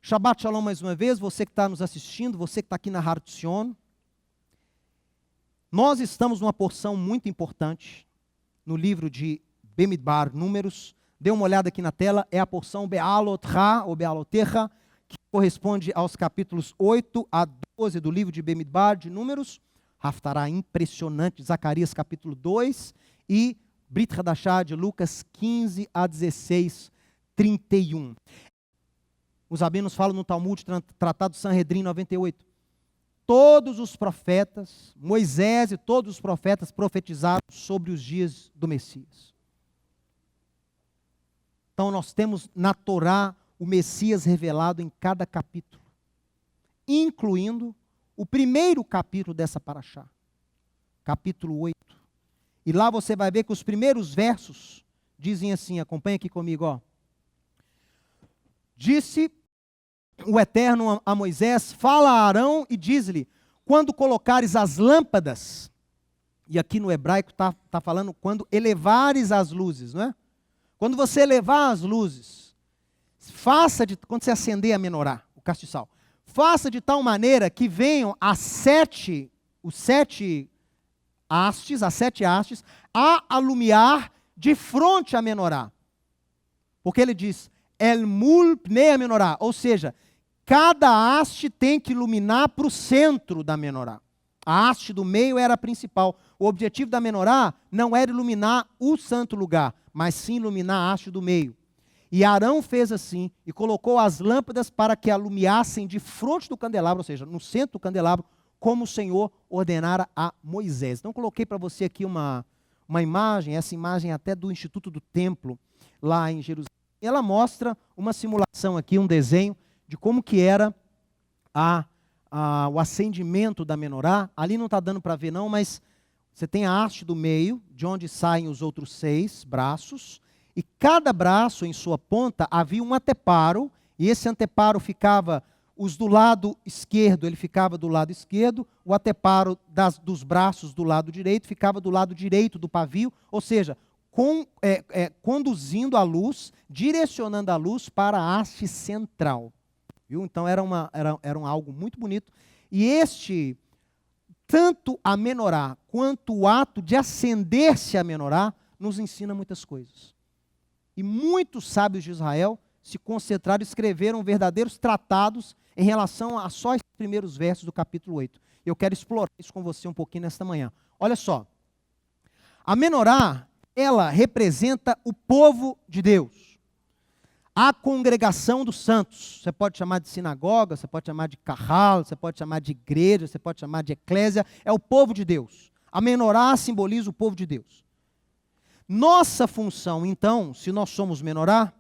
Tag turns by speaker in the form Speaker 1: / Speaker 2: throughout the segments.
Speaker 1: Shabbat Shalom mais uma vez, você que está nos assistindo, você que está aqui na Har Tzion. Nós estamos numa porção muito importante no livro de Bemidbar, Números. Dê uma olhada aqui na tela, é a porção Be'alotcha, ou Be'alotecha, que corresponde aos capítulos 8 a 12 do livro de Bemidbar, de Números. Haftará impressionante, Zacarias capítulo 2 e Brit Hadashah de Lucas 15 a 16, 31. Os rabinos falam no Talmud, Tratado Sanhedrin 98. Todos os profetas, Moisés e todos os profetas profetizaram sobre os dias do Messias. Então nós temos na Torá o Messias revelado em cada capítulo, incluindo o primeiro capítulo dessa paraxá, capítulo 8. E lá você vai ver que os primeiros versos dizem assim, acompanha aqui comigo, ó. Disse o Eterno a Moisés, fala a Arão e diz-lhe, quando colocares as lâmpadas, e aqui no hebraico está falando quando elevares as luzes, não é? Quando você elevar as luzes, quando você acender a menorá, o castiçal, faça de tal maneira que venham as sete hastes, a alumiar de frente à menorá. Porque ele diz, El mul pnei a menorá, ou seja, cada haste tem que iluminar para o centro da menorá. A haste do meio era a principal. O objetivo da menorá não era iluminar o santo lugar, mas sim iluminar a haste do meio. E Arão fez assim, e colocou as lâmpadas para que alumiassem de frente do candelabro, ou seja, no centro do candelabro, como o Senhor ordenara a Moisés. Então coloquei para você aqui uma imagem, essa imagem até do Instituto do Templo, lá em Jerusalém. Ela mostra uma simulação aqui, um desenho, de como que era o acendimento da menorá. Ali não está dando para ver não, mas você tem a haste do meio, de onde saem os outros 6 braços, e cada braço em sua ponta havia um anteparo, e esse anteparo ficava, os do lado esquerdo, ele ficava do lado esquerdo, o anteparo dos braços do lado direito ficava do lado direito do pavio, ou seja, conduzindo a luz, direcionando a luz para a haste central. Viu? Então era algo muito bonito. E tanto a menorá quanto o ato de acender-se a menorá nos ensina muitas coisas. E muitos sábios de Israel se concentraram e escreveram verdadeiros tratados em relação a só esses primeiros versos do capítulo 8. Eu quero explorar isso com você um pouquinho nesta manhã. Olha só, a menorá, ela representa o povo de Deus. A congregação dos santos, você pode chamar de sinagoga, você pode chamar de carral, você pode chamar de igreja, você pode chamar de eclésia, é o povo de Deus. A menorá simboliza o povo de Deus. Nossa função, então, se nós somos menorá,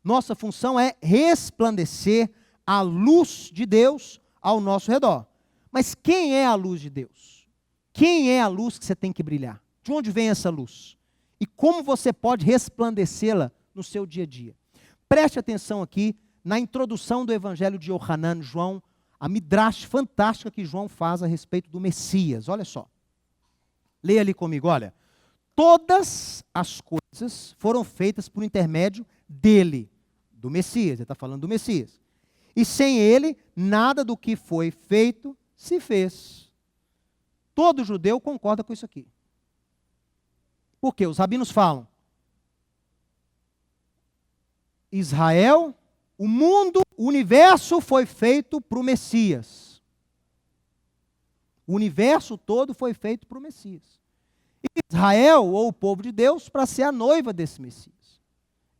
Speaker 1: nossa função é resplandecer a luz de Deus ao nosso redor. Mas quem é a luz de Deus? Quem é a luz que você tem que brilhar? De onde vem essa luz? E como você pode resplandecê-la no seu dia a dia? Preste atenção aqui na introdução do Evangelho de Yohanan, João, a midrash fantástica que João faz a respeito do Messias. Olha só. Leia ali comigo, olha. Todas as coisas foram feitas por intermédio dele, do Messias. Ele está falando do Messias. E sem ele, nada do que foi feito se fez. Todo judeu concorda com isso aqui. Por quê? Os rabinos falam. Israel, o mundo, o universo foi feito para o Messias. O universo todo foi feito para o Messias. E Israel, ou o povo de Deus, para ser a noiva desse Messias.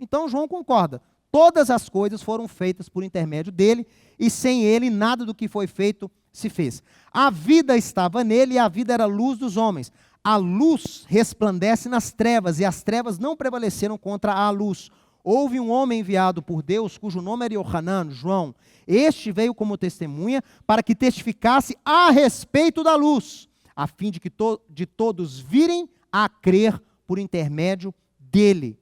Speaker 1: Então João concorda. Todas as coisas foram feitas por intermédio dele, e sem ele nada do que foi feito se fez. A vida estava nele, e a vida era a luz dos homens. A luz resplandece nas trevas, e as trevas não prevaleceram contra a luz. Houve um homem enviado por Deus, cujo nome era Yohanan, João. Este veio como testemunha para que testificasse a respeito da luz, a fim de que de todos virem a crer por intermédio dele.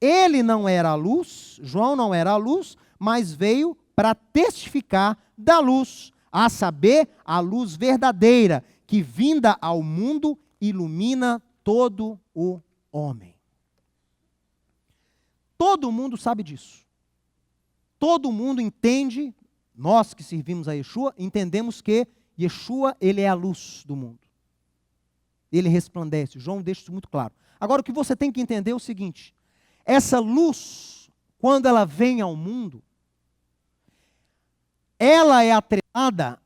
Speaker 1: Ele não era a luz, João não era a luz, mas veio para testificar da luz, a saber, a luz verdadeira, que vinda ao mundo ilumina todo o homem. Todo mundo sabe disso. Todo mundo entende nós que servimos a Yeshua, entendemos que Yeshua, ele é a luz do mundo. Ele resplandece. João deixa isso muito claro. Agora, o que você tem que entender é o seguinte: essa luz, quando ela vem ao mundo, ela é atrelada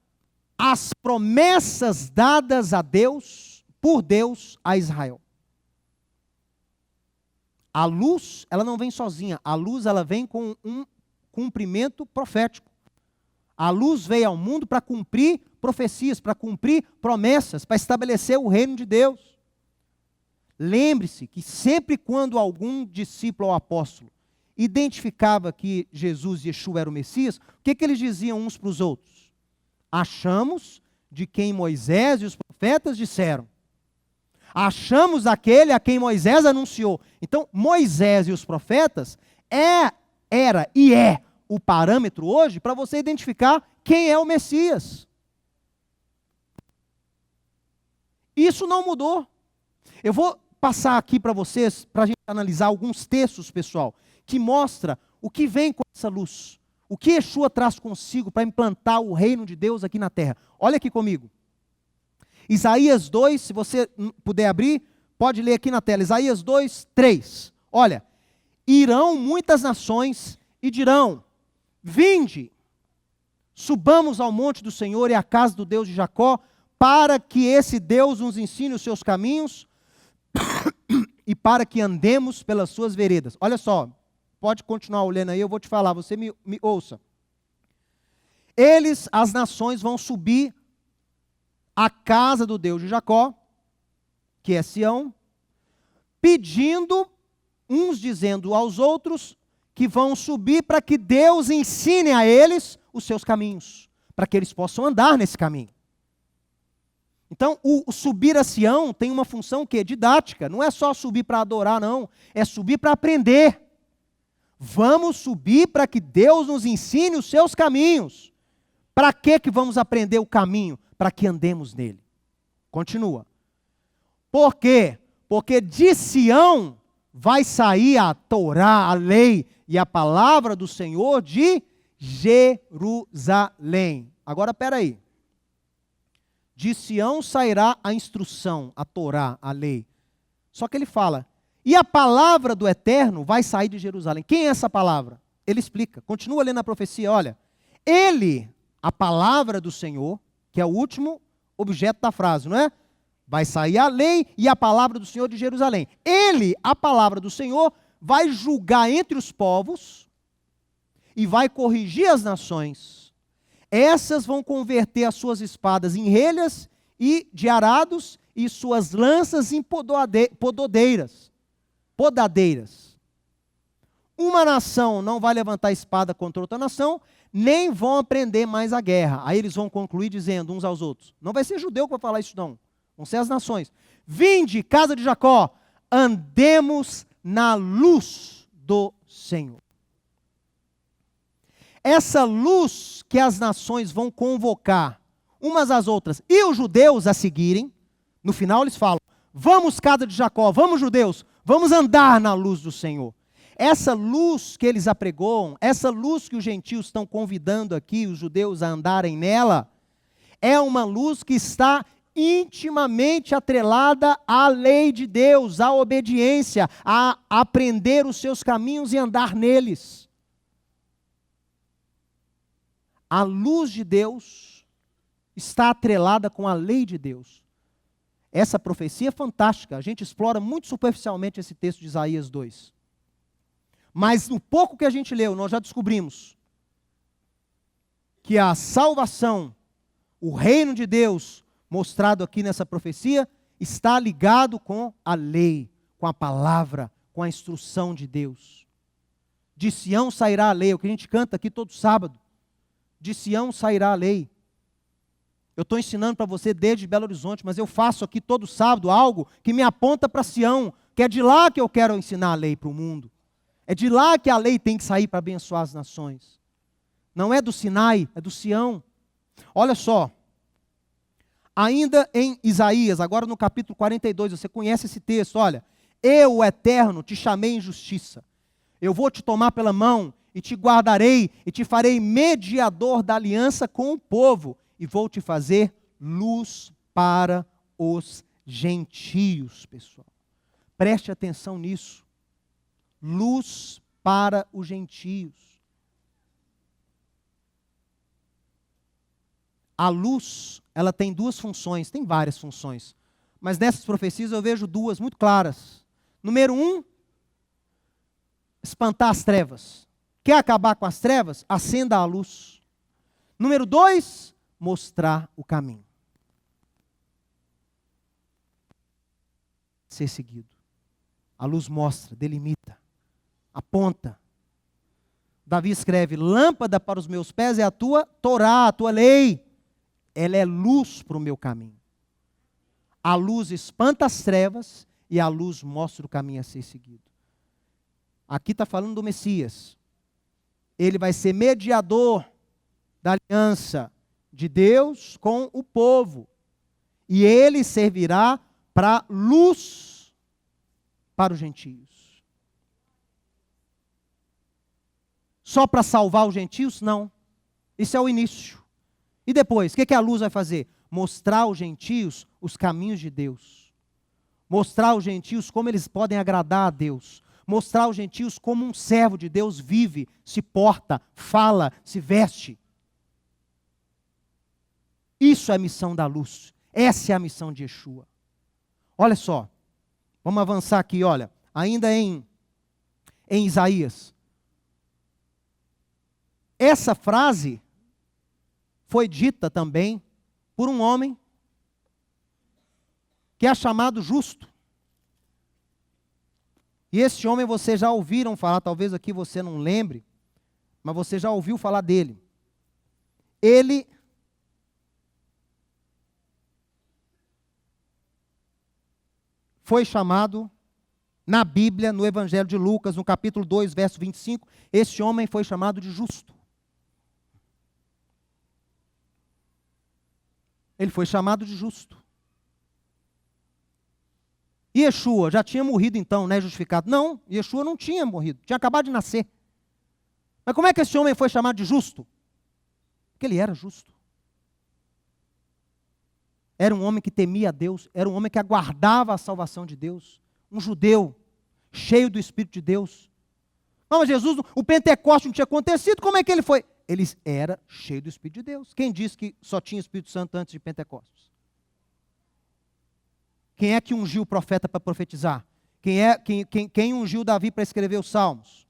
Speaker 1: às promessas dadas a Deus, por Deus a Israel. A luz, ela não vem sozinha. A luz, ela vem com um cumprimento profético. A luz veio ao mundo para cumprir profecias, para cumprir promessas, para estabelecer o reino de Deus. Lembre-se que sempre quando algum discípulo ou apóstolo identificava que Jesus, Yeshua, era o Messias, o que eles diziam uns para os outros? Achamos de quem Moisés e os profetas disseram. Achamos aquele a quem Moisés anunciou. Então, Moisés e os profetas era e é o parâmetro hoje para você identificar quem é o Messias. Isso não mudou. Eu vou passar aqui para vocês, para a gente analisar alguns textos, pessoal, que mostra o que vem com essa luz. O que Yeshua traz consigo para implantar o reino de Deus aqui na terra. Olha aqui comigo. Isaías 2, se você puder abrir, pode ler aqui na tela. Isaías 2, 3. Olha, irão muitas nações e dirão: vinde, subamos ao monte do Senhor e à casa do Deus de Jacó, para que esse Deus nos ensine os seus caminhos e para que andemos pelas suas veredas. Olha só, pode continuar olhando aí, eu vou te falar, você me ouça. Eles, as nações, vão subir à casa do Deus de Jacó, que é Sião, pedindo, uns dizendo aos outros, que vão subir para que Deus ensine a eles os seus caminhos, para que eles possam andar nesse caminho. Então, o subir a Sião tem uma função que é didática, não é só subir para adorar, não, é subir para aprender. Vamos subir para que Deus nos ensine os seus caminhos. Para que vamos aprender o caminho? Para que andemos nele. Continua. Por quê? Porque de Sião vai sair a Torá, a lei e a palavra do Senhor de Jerusalém. Agora, espera aí. De Sião sairá a instrução, a Torá, a lei. Só que ele fala, e a palavra do Eterno vai sair de Jerusalém. Quem é essa palavra? Ele explica, continua lendo a profecia, olha. Ele, a palavra do Senhor, que é o último objeto da frase, não é? Vai sair a lei e a palavra do Senhor de Jerusalém. Ele, a palavra do Senhor, vai julgar entre os povos e vai corrigir as nações. Essas vão converter as suas espadas em relhas e de arados e suas lanças em podadeiras. Uma nação não vai levantar espada contra outra nação, nem vão aprender mais a guerra. Aí eles vão concluir dizendo uns aos outros, não vai ser judeu que vai falar isso não, vão ser as nações. Vinde, casa de Jacó, andemos na luz do Senhor. Essa luz que as nações vão convocar umas às outras e os judeus a seguirem, no final eles falam, vamos casa de Jacó, vamos judeus, vamos andar na luz do Senhor. Essa luz que eles apregoam, essa luz que os gentios estão convidando aqui, os judeus a andarem nela, é uma luz que está intimamente atrelada à lei de Deus, à obediência, a aprender os seus caminhos e andar neles. A luz de Deus está atrelada com a lei de Deus. Essa profecia é fantástica, a gente explora muito superficialmente esse texto de Isaías 2. Mas no pouco que a gente leu, nós já descobrimos que a salvação, o reino de Deus, mostrado aqui nessa profecia, está ligado com a lei, com a palavra, com a instrução de Deus. De Sião sairá a lei, é o que a gente canta aqui todo sábado. De Sião sairá a lei. Eu estou ensinando para você desde Belo Horizonte, mas eu faço aqui todo sábado algo que me aponta para Sião, que é de lá que eu quero ensinar a lei para o mundo. É de lá que a lei tem que sair para abençoar as nações. Não é do Sinai, é do Sião. Olha só, ainda em Isaías, agora no capítulo 42, você conhece esse texto, olha. Eu, o Eterno, te chamei em justiça. Eu vou te tomar pela mão e te guardarei, e te farei mediador da aliança com o povo, e vou te fazer luz para os gentios, pessoal. Preste atenção nisso. Luz para os gentios. A luz, ela tem duas funções, tem várias funções, mas nessas profecias eu vejo duas muito claras. Número 1, espantar as trevas. Quer acabar com as trevas? Acenda a luz. Número 2, mostrar o caminho. Ser seguido. A luz mostra, delimita, aponta. Davi escreve: lâmpada para os meus pés é a tua Torá, a tua lei. Ela é luz para o meu caminho. A luz espanta as trevas e a luz mostra o caminho a ser seguido. Aqui está falando do Messias. Ele vai ser mediador da aliança de Deus com o povo. E ele servirá para luz para os gentios. Só para salvar os gentios? Não. Isso é o início. E depois, o que a luz vai fazer? Mostrar aos gentios os caminhos de Deus. Mostrar aos gentios como eles podem agradar a Deus. Mostrar aos gentios como um servo de Deus vive, se porta, fala, se veste. Isso é a missão da luz. Essa é a missão de Yeshua. Olha só. Vamos avançar aqui, olha. Ainda em Isaías. Essa frase foi dita também por um homem que é chamado Justo. E esse homem vocês já ouviram falar, talvez aqui você não lembre, mas você já ouviu falar dele. Ele foi chamado na Bíblia, no Evangelho de Lucas, no capítulo 2, verso 25, esse homem foi chamado de justo. Ele foi chamado de justo. E Yeshua já tinha morrido então, né, justificado? Não, Yeshua não tinha morrido, tinha acabado de nascer. Mas como é que esse homem foi chamado de justo? Porque ele era justo. Era um homem que temia a Deus, era um homem que aguardava a salvação de Deus. Um judeu, cheio do Espírito de Deus. Não, mas Jesus, o Pentecoste não tinha acontecido, como é que ele foi? Ele era cheio do Espírito de Deus. Quem disse que só tinha Espírito Santo antes de Pentecostes? Quem é que ungiu o profeta para profetizar? Quem ungiu Davi para escrever os salmos?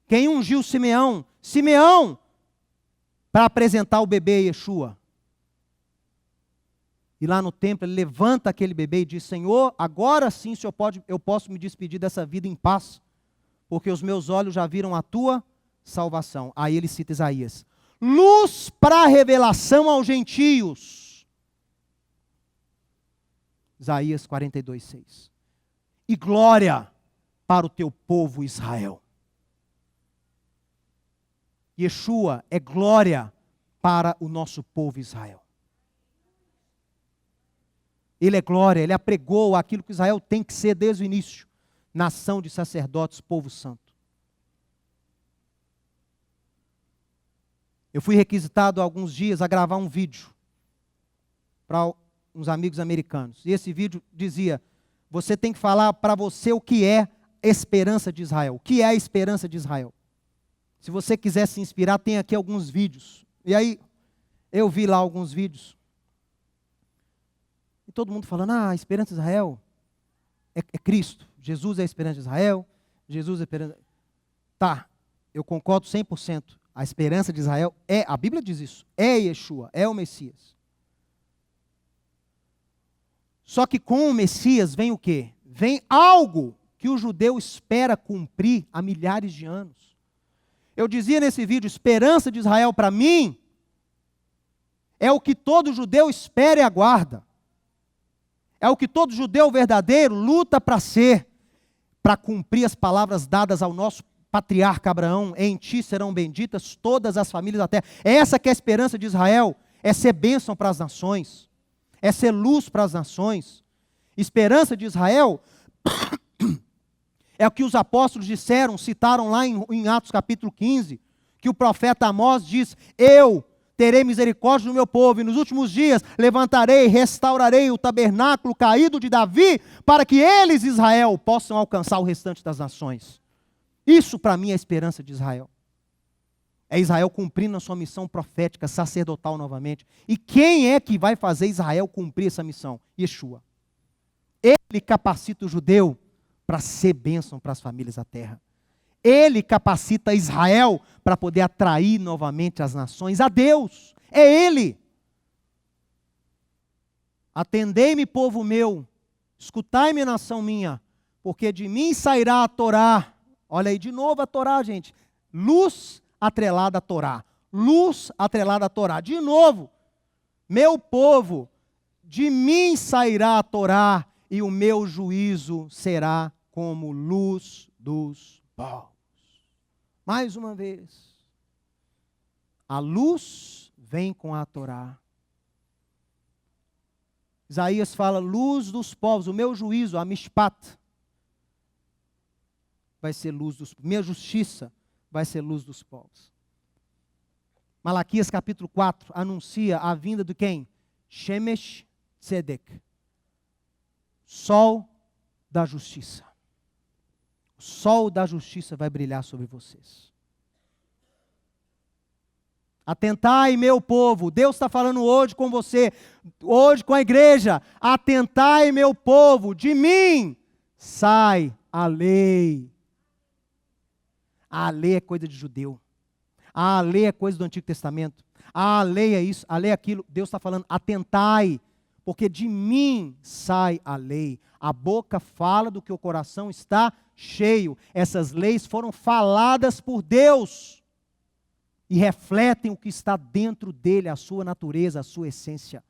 Speaker 1: Quem ungiu Simeão? Simeão, para apresentar o bebê Yeshua. E lá no templo ele levanta aquele bebê e diz: Senhor, agora sim eu posso me despedir dessa vida em paz, porque os meus olhos já viram a tua salvação. Aí ele cita Isaías: luz para a revelação aos gentios. Isaías 42, 6. E glória para o teu povo Israel. Yeshua é glória para o nosso povo Israel. Ele é glória, ele apregou aquilo que Israel tem que ser desde o início. Nação de sacerdotes, povo santo. Eu fui requisitado há alguns dias a gravar um vídeo para uns amigos americanos. E esse vídeo dizia: você tem que falar para você o que é esperança de Israel. O que é a esperança de Israel? Se você quiser se inspirar, tem aqui alguns vídeos. E aí, eu vi lá alguns vídeos. E todo mundo falando: a esperança de Israel é Cristo. Jesus é a esperança de Israel. Jesus é a esperança... Tá, eu concordo 100%. A esperança de Israel é, a Bíblia diz isso, é Yeshua, é o Messias. Só que com o Messias vem o quê? Vem algo que o judeu espera cumprir há milhares de anos. Eu dizia nesse vídeo: esperança de Israel para mim é o que todo judeu espera e aguarda. É o que todo judeu verdadeiro luta para ser, para cumprir as palavras dadas ao nosso patriarca Abraão: em ti serão benditas todas as famílias da terra. Essa que é a esperança de Israel, é ser bênção para as nações, é ser luz para as nações. Esperança de Israel É o que os apóstolos disseram, citaram lá em Atos capítulo 15, que o profeta Amós diz: eu terei misericórdia do meu povo, e nos últimos dias levantarei, restaurarei o tabernáculo caído de Davi, para que eles, Israel, possam alcançar o restante das nações. Isso para mim é a esperança de Israel. É Israel cumprindo a sua missão profética, sacerdotal novamente. E quem é que vai fazer Israel cumprir essa missão? Yeshua. Ele capacita o judeu para ser bênção para as famílias da terra. Ele capacita Israel para poder atrair novamente as nações a Deus. É Ele. Atendei-me, povo meu, escutai-me, nação minha, porque de mim sairá a Torá. Olha aí de novo a Torá, gente. Luz atrelada à Torá. Luz atrelada à Torá. De novo, meu povo, de mim sairá a Torá, e o meu juízo será como luz dos povos. Mais uma vez, a luz vem com a Torá. Isaías fala, luz dos povos, o meu juízo, a mishpat, vai ser luz dos povos. Minha justiça vai ser luz dos povos. Malaquias capítulo 4 anuncia a vinda de quem? Shemesh Tzedek, sol da justiça. O sol da justiça vai brilhar sobre vocês. Atentai, meu povo. Deus está falando hoje com você, hoje com a igreja. Atentai, meu povo, de mim sai a lei. A lei é coisa de judeu. A lei é coisa do Antigo Testamento. A lei é isso, a lei é aquilo. Deus está falando, atentai, porque de mim sai a lei. A boca fala do que o coração está cheio. Essas leis foram faladas por Deus e refletem o que está dentro dele, a sua natureza, a sua essência.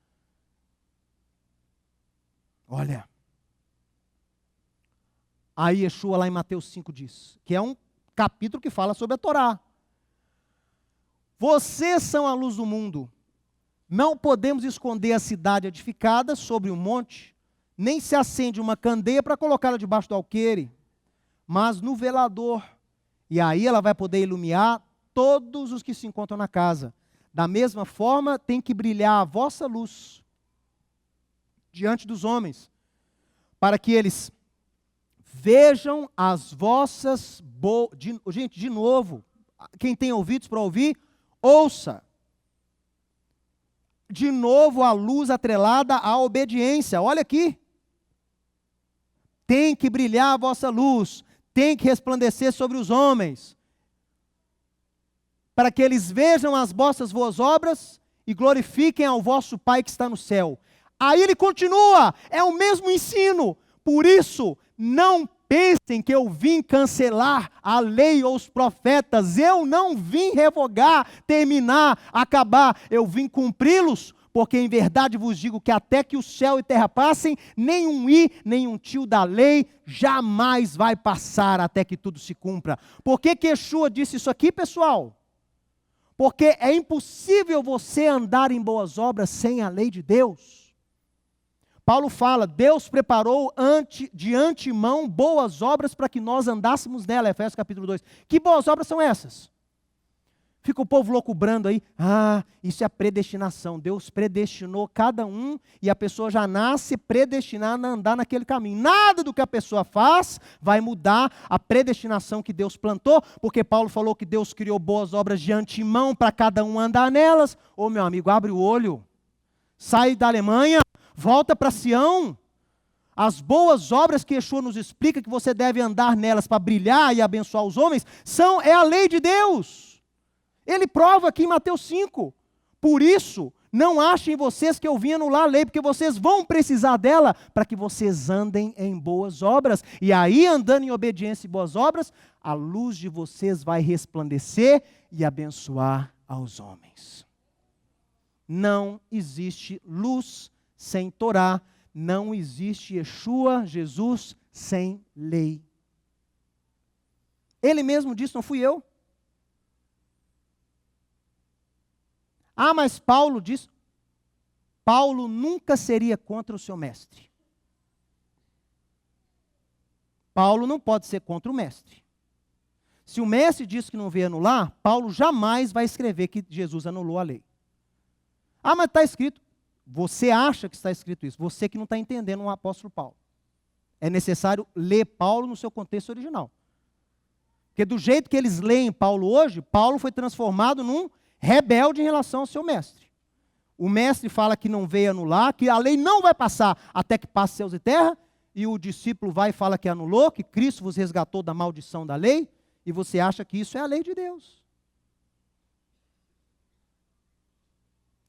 Speaker 1: Olha, aí Yeshua lá em Mateus 5 diz, que é um capítulo que fala sobre a Torá. Vocês são a luz do mundo. Não podemos esconder a cidade edificada sobre um monte, nem se acende uma candeia para colocá-la debaixo do alqueire, mas no velador. E aí ela vai poder iluminar todos os que se encontram na casa. Da mesma forma, tem que brilhar a vossa luz diante dos homens, para que eles vejam as vossas boas... Gente, de novo, quem tem ouvidos para ouvir, ouça. De novo, a luz atrelada à obediência. Olha aqui. Tem que brilhar a vossa luz, tem que resplandecer sobre os homens, para que eles vejam as vossas boas obras e glorifiquem ao vosso Pai que está no céu. Aí ele continua, é o mesmo ensino. Por isso, não pensem que eu vim cancelar a lei ou os profetas. Eu não vim revogar, terminar, acabar. Eu vim cumpri-los, porque em verdade vos digo que até que o céu e terra passem, nenhum i, nenhum tio da lei jamais vai passar até que tudo se cumpra. Por que Yeshua disse isso aqui, pessoal? Porque é impossível você andar em boas obras sem a lei de Deus. Paulo fala, Deus preparou de antemão boas obras para que nós andássemos nela, Efésios capítulo 2. Que boas obras são essas? Fica o povo loucubrando aí, isso é a predestinação. Deus predestinou cada um e a pessoa já nasce predestinada a andar naquele caminho. Nada do que a pessoa faz vai mudar a predestinação que Deus plantou, porque Paulo falou que Deus criou boas obras de antemão para cada um andar nelas. Ô meu amigo, abre o olho, sai da Alemanha, volta para Sião. As boas obras que Yeshua nos explica que você deve andar nelas para brilhar e abençoar os homens, é a lei de Deus. Ele prova aqui em Mateus 5. Por isso, não achem vocês que eu vim anular a lei, porque vocês vão precisar dela para que vocês andem em boas obras. E aí, andando em obediência e boas obras, a luz de vocês vai resplandecer e abençoar aos homens. Não existe luz sem Torá, não existe Yeshua, Jesus, sem lei. Ele mesmo disse, não fui eu. Mas Paulo diz, Paulo nunca seria contra o seu mestre. Paulo não pode ser contra o mestre. Se o mestre diz que não veio anular, Paulo jamais vai escrever que Jesus anulou a lei. Ah, mas está escrito. Você acha que está escrito isso. Você que não está entendendo o apóstolo Paulo. É necessário ler Paulo no seu contexto original. Porque do jeito que eles leem Paulo hoje, Paulo foi transformado num rebelde em relação ao seu mestre. O mestre fala que não veio anular, que a lei não vai passar até que passe céus e terra, e o discípulo vai e fala que anulou, que Cristo vos resgatou da maldição da lei, e você acha que isso é a lei de Deus.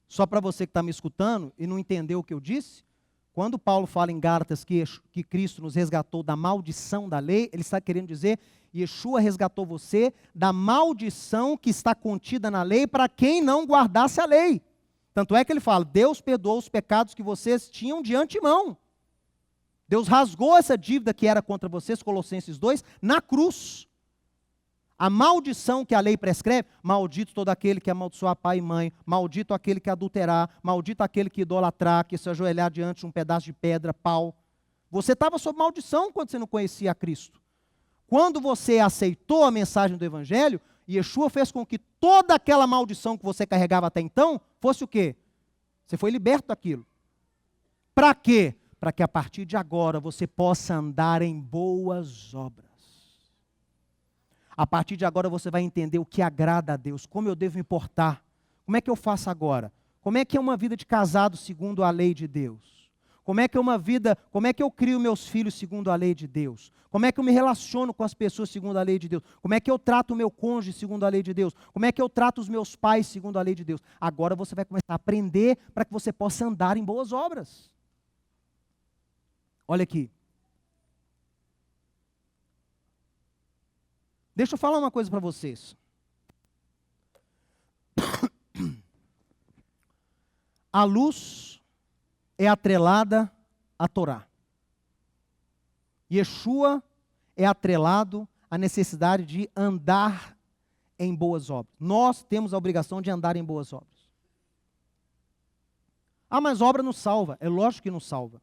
Speaker 1: Só para você que está me escutando e não entendeu o que eu disse, quando Paulo fala em Gálatas que Cristo nos resgatou da maldição da lei, ele está querendo dizer, Yeshua resgatou você da maldição que está contida na lei para quem não guardasse a lei. Tanto é que ele fala, Deus perdoou os pecados que vocês tinham de antemão. Deus rasgou essa dívida que era contra vocês, Colossenses 2, na cruz. A maldição que a lei prescreve, maldito todo aquele que amaldiçoar pai e mãe, maldito aquele que adulterar, maldito aquele que idolatrar, que se ajoelhar diante de um pedaço de pedra, pau. Você estava sob maldição quando você não conhecia a Cristo. Quando você aceitou a mensagem do Evangelho, Yeshua fez com que toda aquela maldição que você carregava até então, fosse o quê? Você foi liberto daquilo. Para quê? Para que a partir de agora você possa andar em boas obras. A partir de agora você vai entender o que agrada a Deus, como eu devo me portar, como é que eu faço agora, como é que é uma vida de casado segundo a lei de Deus, como é que eu crio meus filhos segundo a lei de Deus, como é que eu me relaciono com as pessoas segundo a lei de Deus, como é que eu trato o meu cônjuge segundo a lei de Deus, como é que eu trato os meus pais segundo a lei de Deus. Agora você vai começar a aprender para que você possa andar em boas obras. Olha aqui. Deixa eu falar uma coisa para vocês. A luz é atrelada à Torá. Yeshua é atrelado à necessidade de andar em boas obras. Nós temos a obrigação de andar em boas obras. Ah, mas obra não salva. É lógico que não salva.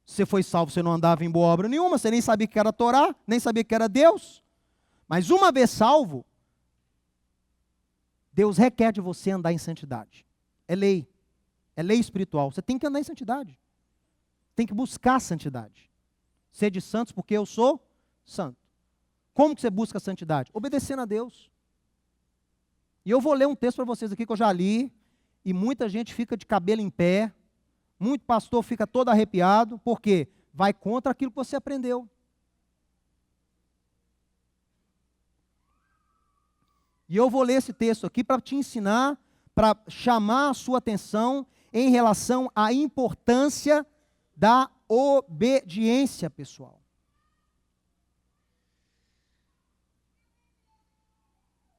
Speaker 1: Se você foi salvo, você não andava em boa obra nenhuma, você nem sabia que era Torá, nem sabia que era Deus. Mas uma vez salvo, Deus requer de você andar em santidade. É lei espiritual. Você tem que andar em santidade. Tem que buscar a santidade. Sede santos porque eu sou santo. Como que você busca a santidade? Obedecendo a Deus. E eu vou ler um texto para vocês aqui que eu já li, e muita gente fica de cabelo em pé, muito pastor fica todo arrepiado, porque vai contra aquilo que você aprendeu. E eu vou ler esse texto aqui para te ensinar, para chamar a sua atenção em relação à importância da obediência, pessoal.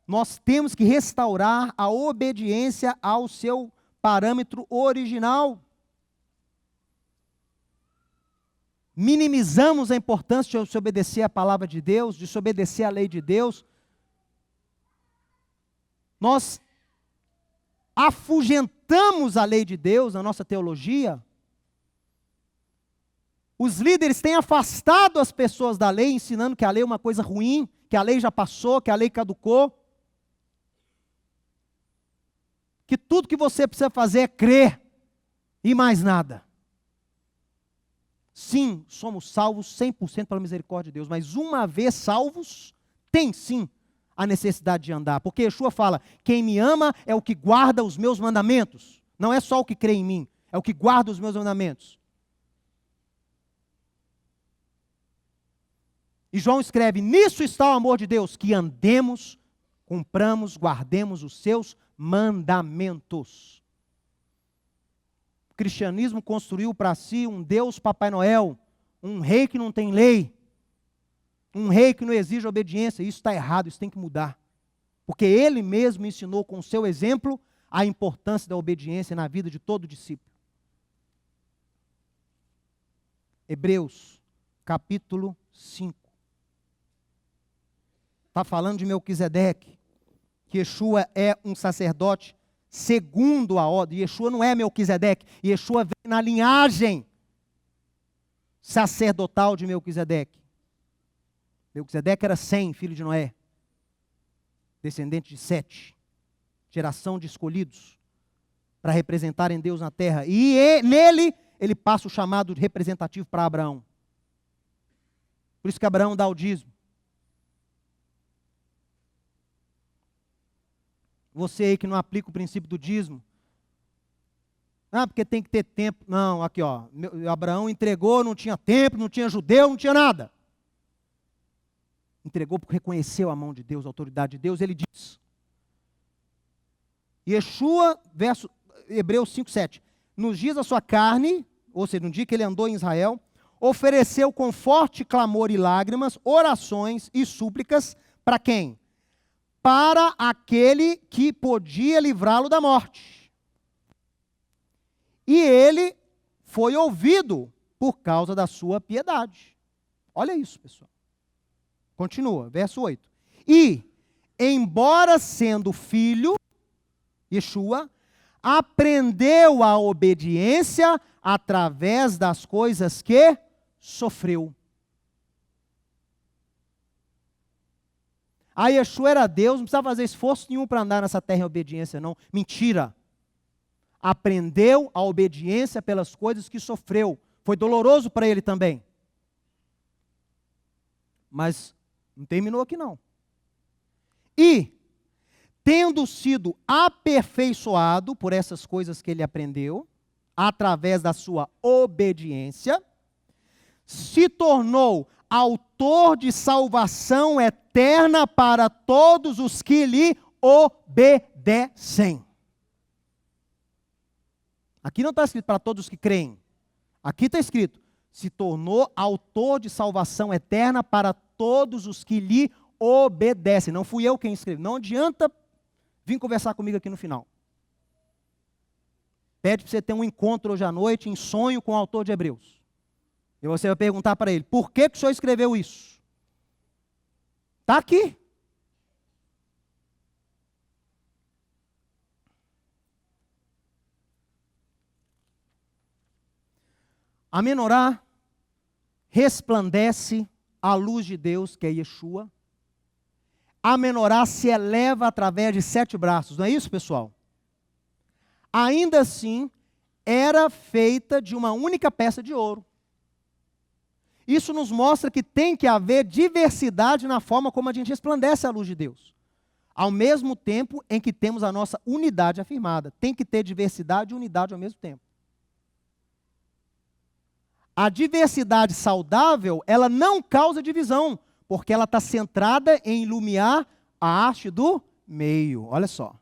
Speaker 1: Nós temos que restaurar a obediência ao seu parâmetro original. Minimizamos a importância de se obedecer à palavra de Deus, de se obedecer à lei de Deus. Nós afugentamos a lei de Deus na nossa teologia. Os líderes têm afastado as pessoas da lei, ensinando que a lei é uma coisa ruim, que a lei já passou, que a lei caducou. Que tudo que você precisa fazer é crer e mais nada. Sim, somos salvos 100% pela misericórdia de Deus, mas uma vez salvos, tem sim a necessidade de andar, porque Yeshua fala, quem me ama é o que guarda os meus mandamentos, não é só o que crê em mim, é o que guarda os meus mandamentos. E João escreve, nisso está o amor de Deus, que andemos, cumpramos, guardemos os seus mandamentos. O cristianismo construiu para si um Deus Papai Noel, um rei que não tem lei, um rei que não exige obediência. Isso está errado, isso tem que mudar. Porque ele mesmo ensinou com o seu exemplo a importância da obediência na vida de todo discípulo. Hebreus, capítulo 5. Está falando de Melquisedeque, que Yeshua é um sacerdote segundo a ordem. Yeshua não é Melquisedeque, Yeshua vem na linhagem sacerdotal de Melquisedeque. Melquisedeque era Sem, filho de Noé, descendente de Sete, geração de escolhidos, para representarem Deus na terra. E nele, ele passa o chamado representativo para Abraão. Por isso que Abraão dá o dízimo. Você aí que não aplica o princípio do dízimo, porque tem que ter tempo. Não, aqui ó, Abraão entregou, não tinha tempo, não tinha judeu, não tinha nada. Entregou porque reconheceu a mão de Deus, a autoridade de Deus. Ele diz, Yeshua, Hebreus 5:7, nos dias da sua carne, ou seja, no dia que ele andou em Israel, ofereceu com forte clamor e lágrimas, orações e súplicas, para quem? Para aquele que podia livrá-lo da morte. E ele foi ouvido por causa da sua piedade. Olha isso, pessoal. Continua, verso 8. E, embora sendo filho, Yeshua, aprendeu a obediência através das coisas que sofreu. A Yeshua era Deus, não precisava fazer esforço nenhum para andar nessa terra em obediência, não. Mentira. Aprendeu a obediência pelas coisas que sofreu. Foi doloroso para ele também. Mas não terminou aqui não. E, tendo sido aperfeiçoado por essas coisas que ele aprendeu, através da sua obediência, se tornou autor de salvação eterna para todos os que lhe obedecem. Aqui não está escrito para todos os que creem. Aqui está escrito, se tornou autor de salvação eterna para todos os que lhe obedecem. Não fui eu quem escreveu. Não adianta vir conversar comigo aqui no final. Pede para você ter um encontro hoje à noite, em sonho, com o autor de Hebreus. E você vai perguntar para ele, por que o senhor escreveu isso? Está aqui. A menorá resplandece a luz de Deus, que é Yeshua. A menorá se eleva através de 7 braços, não é isso, pessoal? Ainda assim, era feita de uma única peça de ouro. Isso nos mostra que tem que haver diversidade na forma como a gente resplandece a luz de Deus. Ao mesmo tempo em que temos a nossa unidade afirmada. Tem que ter diversidade e unidade ao mesmo tempo. A diversidade saudável, ela não causa divisão, porque ela está centrada em iluminar a haste do meio. Olha só.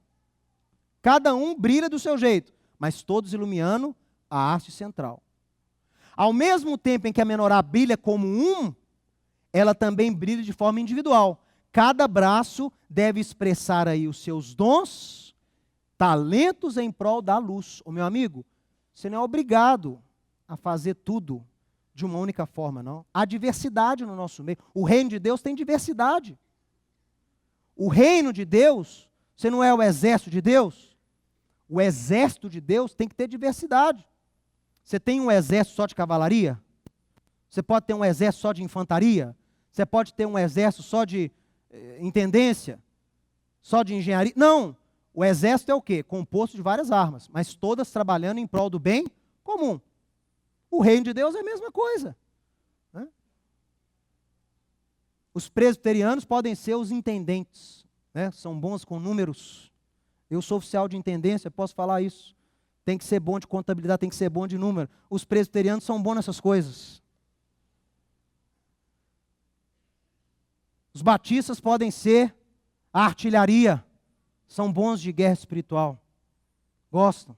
Speaker 1: Cada um brilha do seu jeito, mas todos iluminando a haste central. Ao mesmo tempo em que a menorá brilha como um, ela também brilha de forma individual. Cada braço deve expressar aí os seus dons, talentos em prol da luz. Ô meu amigo, você não é obrigado a fazer tudo de uma única forma, não. Há diversidade no nosso meio. O reino de Deus tem diversidade. O reino de Deus, você não é o exército de Deus? O exército de Deus tem que ter diversidade. Você tem um exército só de cavalaria? Você pode ter um exército só de infantaria? Você pode ter um exército só de intendência? Só de engenharia? Não. O exército é o quê? Composto de várias armas, mas todas trabalhando em prol do bem comum. O reino de Deus é a mesma coisa. Né? Os presbiterianos podem ser os intendentes. Né? São bons com números. Eu sou oficial de intendência, posso falar isso. Tem que ser bom de contabilidade, tem que ser bom de número. Os presbiterianos são bons nessas coisas. Os batistas podem ser a artilharia. São bons de guerra espiritual. Gostam.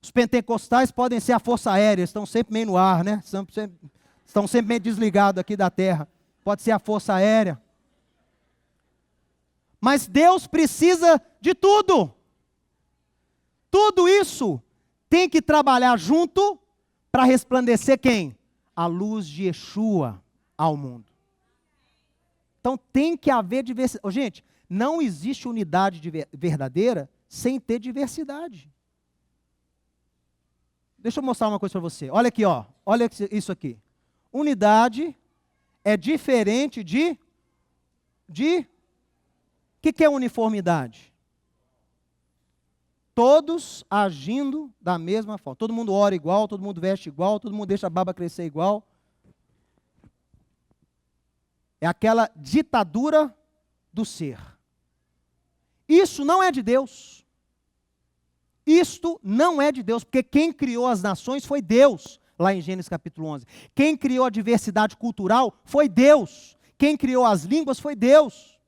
Speaker 1: Os pentecostais podem ser a força aérea, estão sempre meio no ar, né? Estão sempre meio desligados aqui da terra. Pode ser a força aérea. Mas Deus precisa de tudo. Tudo isso tem que trabalhar junto para resplandecer quem? A luz de Yeshua ao mundo. Então tem que haver diversidade. Gente, não existe unidade verdadeira sem ter diversidade. Deixa eu mostrar uma coisa para você. Olha aqui, ó. Olha isso aqui. Unidade é diferente de o que é uniformidade? Todos agindo da mesma forma. Todo mundo ora igual, todo mundo veste igual, todo mundo deixa a barba crescer igual. É aquela ditadura do ser. Isso não é de Deus. Isto não é de Deus, porque quem criou as nações foi Deus, lá em Gênesis capítulo 11. Quem criou a diversidade cultural foi Deus. Quem criou as línguas foi Deus.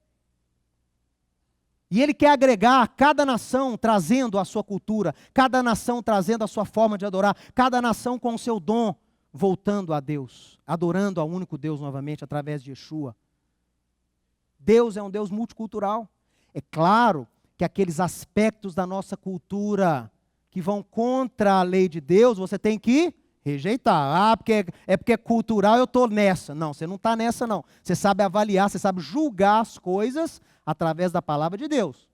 Speaker 1: E Ele quer agregar cada nação trazendo a sua cultura, cada nação trazendo a sua forma de adorar, cada nação com o seu dom, voltando a Deus, adorando ao único Deus novamente, através de Yeshua. Deus é um Deus multicultural. É claro que aqueles aspectos da nossa cultura que vão contra a lei de Deus, você tem que rejeitar. Ah, porque é cultural, eu estou nessa. Não, você não está nessa não. Você sabe avaliar, você sabe julgar as coisas através da palavra de Deus.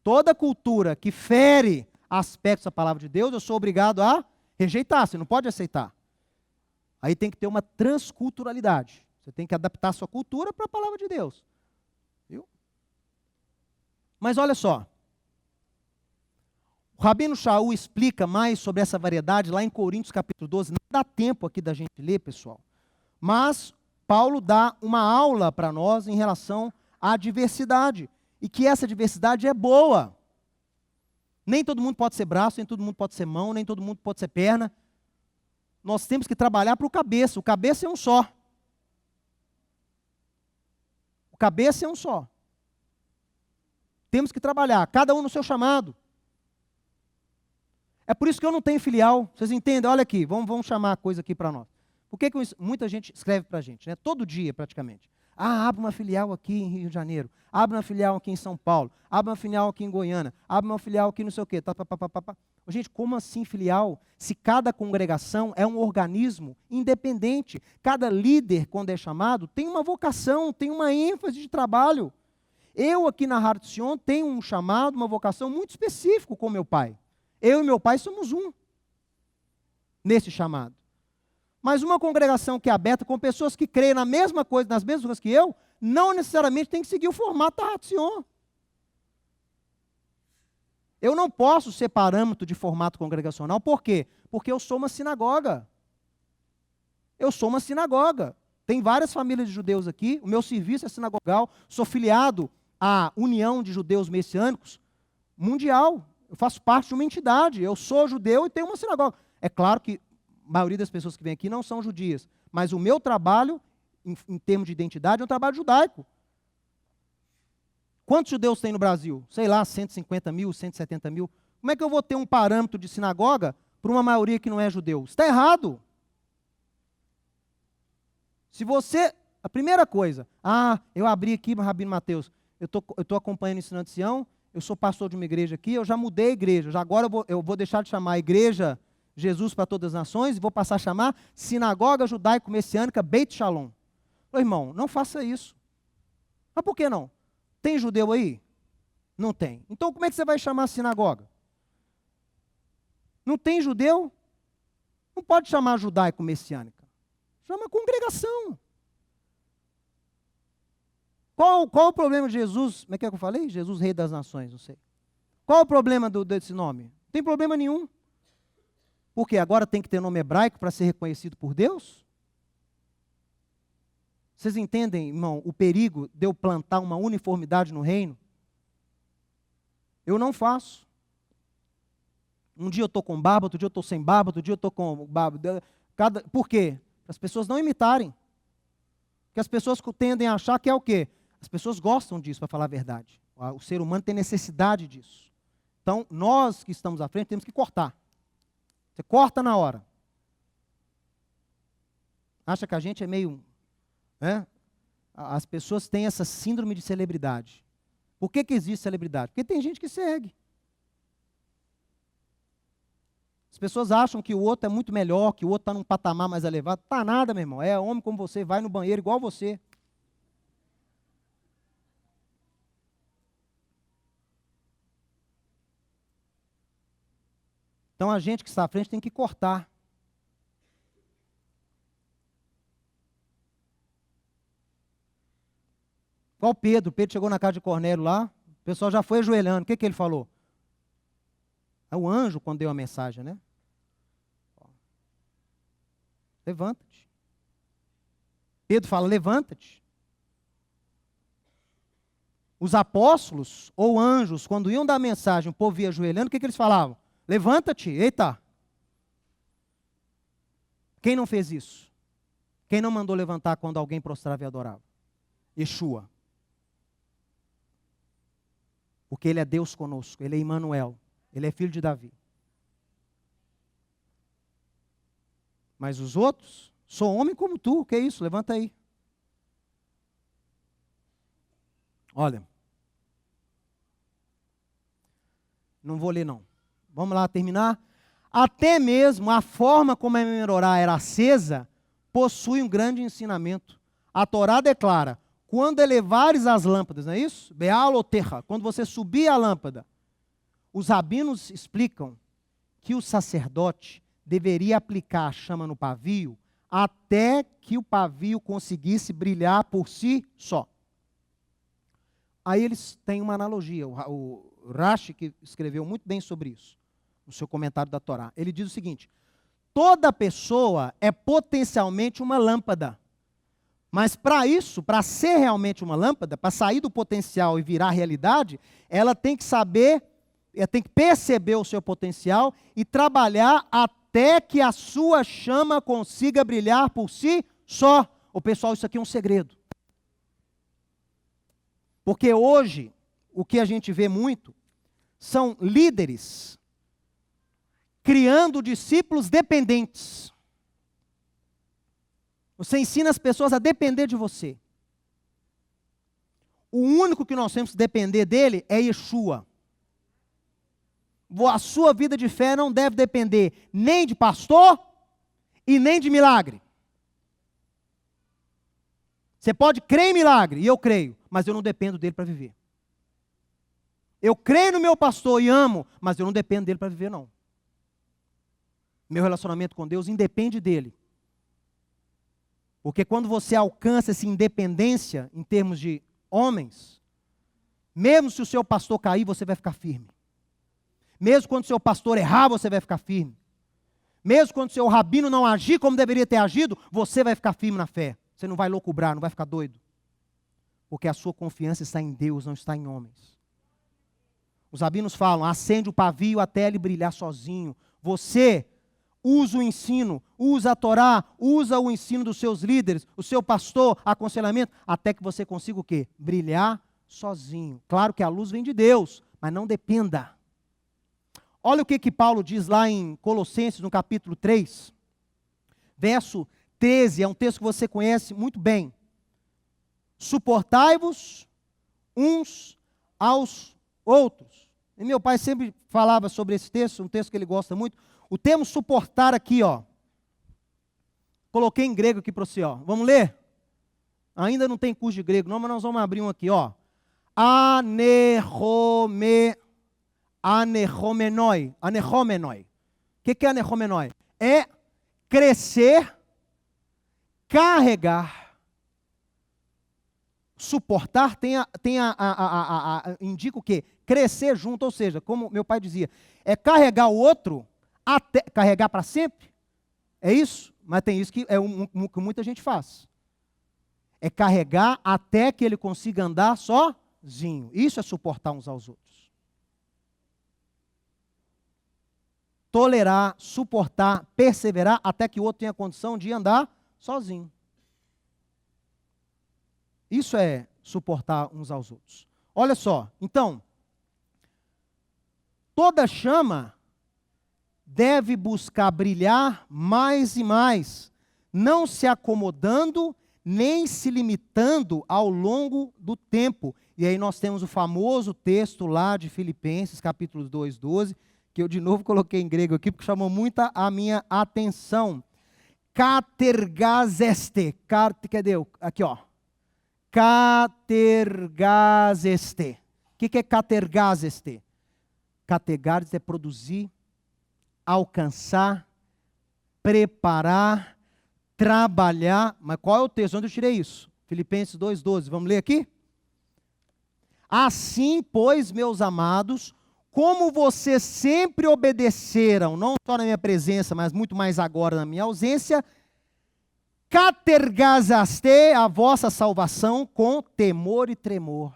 Speaker 1: Toda cultura que fere aspectos da palavra de Deus, eu sou obrigado a rejeitar, você não pode aceitar. Aí tem que ter uma transculturalidade. Você tem que adaptar a sua cultura para a palavra de Deus. Viu? Mas olha só. O Rabino Shaul explica mais sobre essa variedade lá em Coríntios capítulo 12. Não dá tempo aqui da gente ler, pessoal. Mas Paulo dá uma aula para nós em relação à diversidade. E que essa diversidade é boa. Nem todo mundo pode ser braço, nem todo mundo pode ser mão, nem todo mundo pode ser perna. Nós temos que trabalhar para o cabeça. O cabeça é um só. O cabeça é um só. Temos que trabalhar, cada um no seu chamado. É por isso que eu não tenho filial. Vocês entendem? Olha aqui, vamos chamar a coisa aqui para nós. Por que muita gente escreve para a gente, né? Todo dia praticamente. Ah, abre uma filial aqui em Rio de Janeiro. Abre uma filial aqui em São Paulo. Abre uma filial aqui em Goiânia. Abre uma filial aqui não sei o quê. Gente, como assim filial? Se cada congregação é um organismo independente. Cada líder, quando é chamado, tem uma vocação, tem uma ênfase de trabalho. Eu aqui na Rádio Sion tenho um chamado, uma vocação muito específico com meu pai. Eu e meu pai somos um nesse chamado. Mas uma congregação que é aberta com pessoas que creem na mesma coisa, nas mesmas coisas que eu, não necessariamente tem que seguir o formato da Rádio Sion. Eu não posso ser parâmetro de formato congregacional. Por quê? Porque eu sou uma sinagoga. Eu sou uma sinagoga. Tem várias famílias de judeus aqui. O meu serviço é sinagogal. Sou filiado à União de Judeus Messiânicos Mundial. Eu faço parte de uma entidade. Eu sou judeu e tenho uma sinagoga. É claro que a maioria das pessoas que vêm aqui não são judias. Mas o meu trabalho, em termos de identidade, é um trabalho judaico. Quantos judeus tem no Brasil? Sei lá, 150 mil, 170 mil. Como é que eu vou ter um parâmetro de sinagoga para uma maioria que não é judeu? Está errado. Se você... A primeira coisa, eu abri aqui, Rabino Mateus, eu estou acompanhando o Ensinando Sião, eu sou pastor de uma igreja aqui, eu já mudei a igreja, agora eu vou deixar de chamar a igreja Jesus para todas as nações e vou passar a chamar Sinagoga Judaico-Messiânica Beit Shalom. Ô, irmão, não faça isso. Mas por que não? Tem judeu aí? Não tem. Então como é que você vai chamar a sinagoga? Não tem judeu? Não pode chamar judaico-messiânica. Chama congregação. Qual o problema de Jesus? Como é que eu falei? Jesus, Rei das Nações, não sei. Qual o problema desse nome? Não tem problema nenhum. Porque agora tem que ter nome hebraico para ser reconhecido por Deus? Vocês entendem, irmão, o perigo de eu plantar uma uniformidade no reino? Eu não faço. Um dia eu estou com barba, outro dia eu estou sem barba, outro dia eu estou com barba. Por quê? Para as pessoas não imitarem. Porque as pessoas tendem a achar que é o quê? As pessoas gostam disso, para falar a verdade. O ser humano tem necessidade disso. Então, nós que estamos à frente temos que cortar. Você corta na hora. Acha que a gente é meio... né? As pessoas têm essa síndrome de celebridade. Por que existe celebridade? Porque tem gente que segue. As pessoas acham que o outro é muito melhor, que o outro está num patamar mais elevado. Tá nada, meu irmão. É homem como você, vai no banheiro igual você. Então a gente que está à frente tem que cortar. Qual Pedro? Pedro chegou na casa de Cornélio lá, o pessoal já foi ajoelhando. O que ele falou? É o anjo quando deu a mensagem, né? Levanta-te. Pedro fala, levanta-te. Os apóstolos ou anjos, quando iam dar a mensagem, o povo ia ajoelhando, o que eles falavam? Levanta-te, eita. Quem não fez isso? Quem não mandou levantar quando alguém prostrava e adorava? Yeshua. Porque ele é Deus conosco, ele é Emmanuel, ele é filho de Davi. Mas os outros, sou homem como tu, que é isso? Levanta aí. Olha, não vou ler não. Vamos lá terminar. Até mesmo a forma como a menorá era acesa, possui um grande ensinamento. A Torá declara, quando elevares as lâmpadas, não é isso? Beal ou terra, quando você subir a lâmpada, os rabinos explicam que o sacerdote deveria aplicar a chama no pavio até que o pavio conseguisse brilhar por si só. Aí eles têm uma analogia, o Rashi, que escreveu muito bem sobre isso, no seu comentário da Torá. Ele diz o seguinte, toda pessoa é potencialmente uma lâmpada, mas para isso, para ser realmente uma lâmpada, para sair do potencial e virar realidade, ela tem que saber, ela tem que perceber o seu potencial e trabalhar até que a sua chama consiga brilhar por si só. Ô pessoal, isso aqui é um segredo. Porque hoje, o que a gente vê muito, são líderes criando discípulos dependentes. Você ensina as pessoas a depender de você. O único que nós temos que depender dele é Yeshua. A sua vida de fé não deve depender nem de pastor e nem de milagre. Você pode crer em milagre, e eu creio, mas eu não dependo dele para viver. Eu creio no meu pastor e amo, mas eu não dependo dele para viver, não. Meu relacionamento com Deus independe dele. Porque quando você alcança essa independência, em termos de homens, mesmo se o seu pastor cair, você vai ficar firme. Mesmo quando o seu pastor errar, você vai ficar firme. Mesmo quando o seu rabino não agir como deveria ter agido, você vai ficar firme na fé. Você não vai loucubrar, não vai ficar doido. Porque a sua confiança está em Deus, não está em homens. Os rabinos falam, acende o pavio até ele brilhar sozinho. Você usa o ensino, usa a Torá, usa o ensino dos seus líderes, o seu pastor, aconselhamento, até que você consiga o quê? Brilhar sozinho. Claro que a luz vem de Deus, mas não dependa. Olha o que Paulo diz lá em Colossenses, no capítulo 3, verso 13, é um texto que você conhece muito bem. Suportai-vos uns aos outros. E meu pai sempre falava sobre esse texto, um texto que ele gosta muito. O termo suportar aqui, ó. Coloquei em grego aqui para você, ó. Vamos ler? Ainda não tem curso de grego, não, mas nós vamos abrir um aqui, ó. Anechomenoi. Anechomenoi. O que é anechomenoi? É crescer, carregar. Suportar indica o quê? Crescer junto, ou seja, como meu pai dizia, é carregar o outro, até carregar para sempre. É isso? Mas tem isso que é que muita gente faz. É carregar até que ele consiga andar sozinho. Isso é suportar uns aos outros. Tolerar, suportar, perseverar até que o outro tenha condição de andar sozinho. Isso é suportar uns aos outros. Olha só, então, toda chama deve buscar brilhar mais e mais, não se acomodando nem se limitando ao longo do tempo. E aí nós temos o famoso texto lá de Filipenses, capítulo 2, 12, que eu de novo coloquei em grego aqui, porque chamou muito a minha atenção. Katergazeste. Cadê? Aqui, ó. Katergazeste. O que é katergazeste? Katergazeste é produzir, alcançar, preparar, trabalhar. Mas qual é o texto? Onde eu tirei isso? Filipenses 2,12. Vamos ler aqui? Assim, pois, meus amados, como vocês sempre obedeceram, não só na minha presença, mas muito mais agora na minha ausência, catergazaste a vossa salvação com temor e tremor.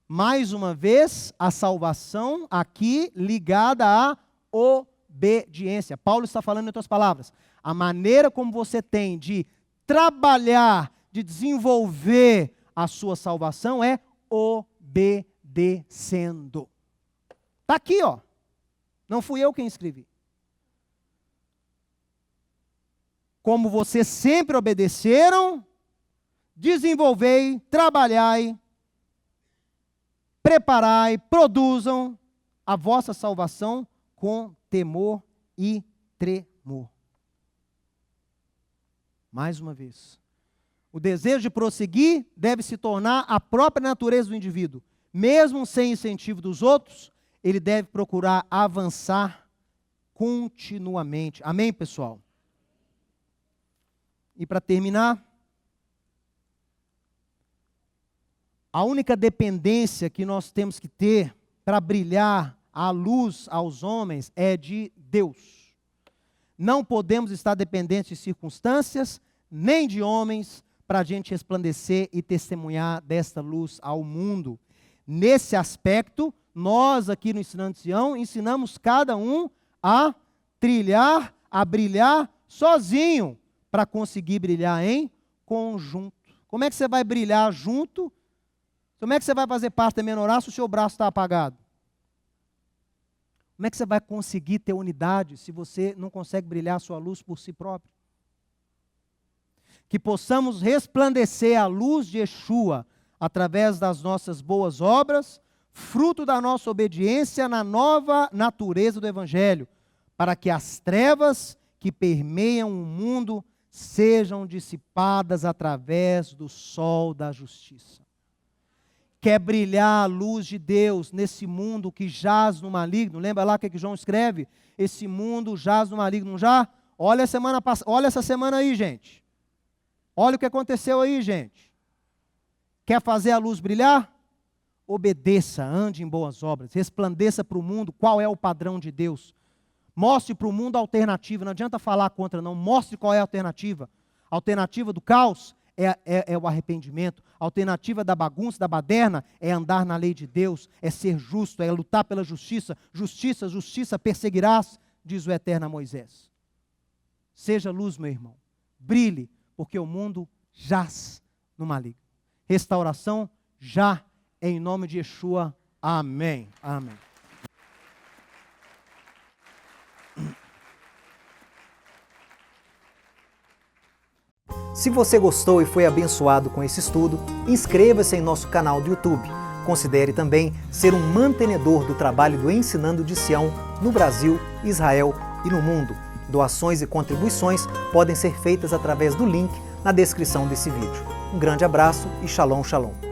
Speaker 1: Mais uma vez, a salvação aqui ligada à obediência. Paulo está falando em outras palavras. A maneira como você tem de trabalhar, de desenvolver a sua salvação é obedecendo. Está aqui, ó. Não fui eu quem escrevi. Como vocês sempre obedeceram, desenvolvei, trabalhai, preparai, produzam a vossa salvação com temor e tremor. Mais uma vez. O desejo de prosseguir deve se tornar a própria natureza do indivíduo. Mesmo sem incentivo dos outros, ele deve procurar avançar continuamente. Amém, pessoal? E para terminar, a única dependência que nós temos que ter para brilhar a luz aos homens é de Deus. Não podemos estar dependentes de circunstâncias, nem de homens, para a gente resplandecer e testemunhar desta luz ao mundo. Nesse aspecto, nós aqui no Ensinando Sião, ensinamos cada um a trilhar, a brilhar sozinho, para conseguir brilhar em conjunto. Como é que você vai brilhar junto? Como é que você vai fazer parte da menorá se o seu braço está apagado? Como é que você vai conseguir ter unidade se você não consegue brilhar a sua luz por si próprio? Que possamos resplandecer a luz de Yeshua através das nossas boas obras, fruto da nossa obediência na nova natureza do Evangelho, para que as trevas que permeiam o mundo sejam dissipadas através do sol da justiça. Quer brilhar a luz de Deus nesse mundo que jaz no maligno? Lembra lá o que João escreve? Esse mundo jaz no maligno, não já? Olha essa semana aí, gente. Olha o que aconteceu aí, gente. Quer fazer a luz brilhar? Obedeça, ande em boas obras, resplandeça para o mundo qual é o padrão de Deus. Mostre para o mundo a alternativa, não adianta falar contra não, mostre qual é a alternativa. A alternativa do caos é o arrependimento. A alternativa da bagunça, da baderna, é andar na lei de Deus, é ser justo, é lutar pela justiça. Justiça, justiça perseguirás, diz o Eterno a Moisés. Seja luz, meu irmão, brilhe, porque o mundo jaz no maligno. Restauração já, em nome de Yeshua. Amém. Amém.
Speaker 2: Se você gostou e foi abençoado com esse estudo, inscreva-se em nosso canal do YouTube. Considere também ser um mantenedor do trabalho do Ensinando de Sião no Brasil, Israel e no mundo. Doações e contribuições podem ser feitas através do link na descrição desse vídeo. Um grande abraço e shalom, shalom.